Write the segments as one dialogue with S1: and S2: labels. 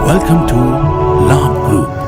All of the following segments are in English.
S1: Welcome to Labh Group.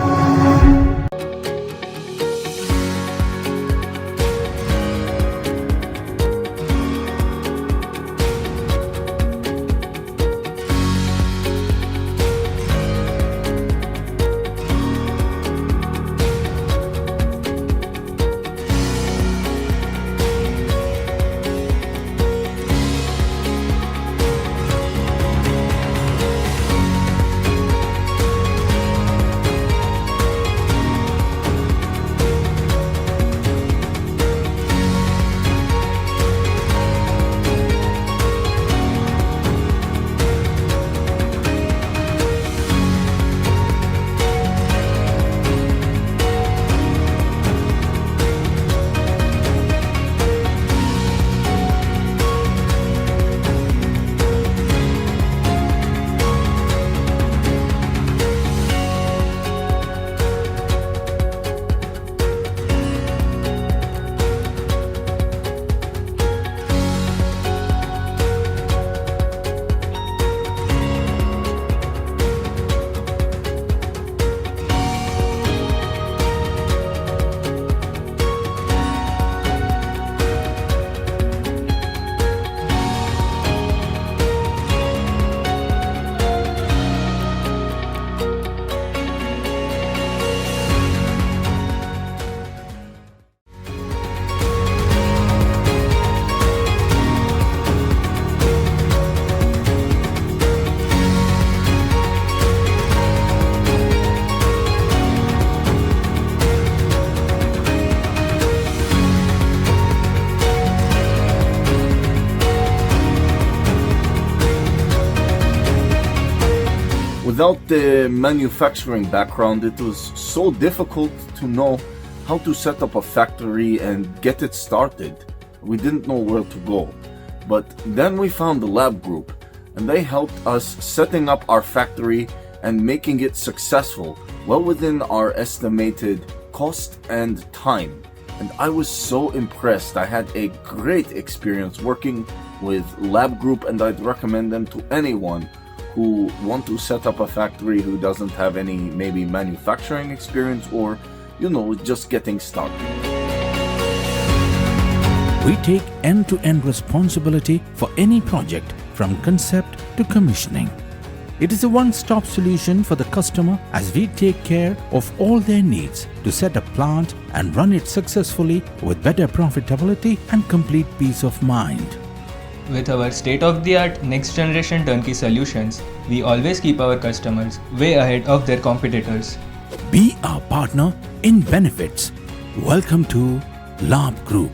S2: Without the manufacturing background, it was so difficult to know how to set up a factory and get it started. We didn't know where to go. But then we found the Labh Group, and they helped us setting up our factory and making it successful, well within our estimated cost and time. And I was so impressed. I had a great experience working with Labh Group, and I'd recommend them to anyone who want to set up a factory who doesn't have any maybe manufacturing experience or, just getting started.
S1: We take end-to-end responsibility for any project from concept to commissioning. It is a one-stop solution for the customer as we take care of all their needs to set a plant and run it successfully with better profitability and complete peace of mind.
S3: With our state-of-the-art next-generation turnkey solutions, we always keep our customers way ahead of their competitors.
S1: Be our partner in benefits. Welcome to Labh Group.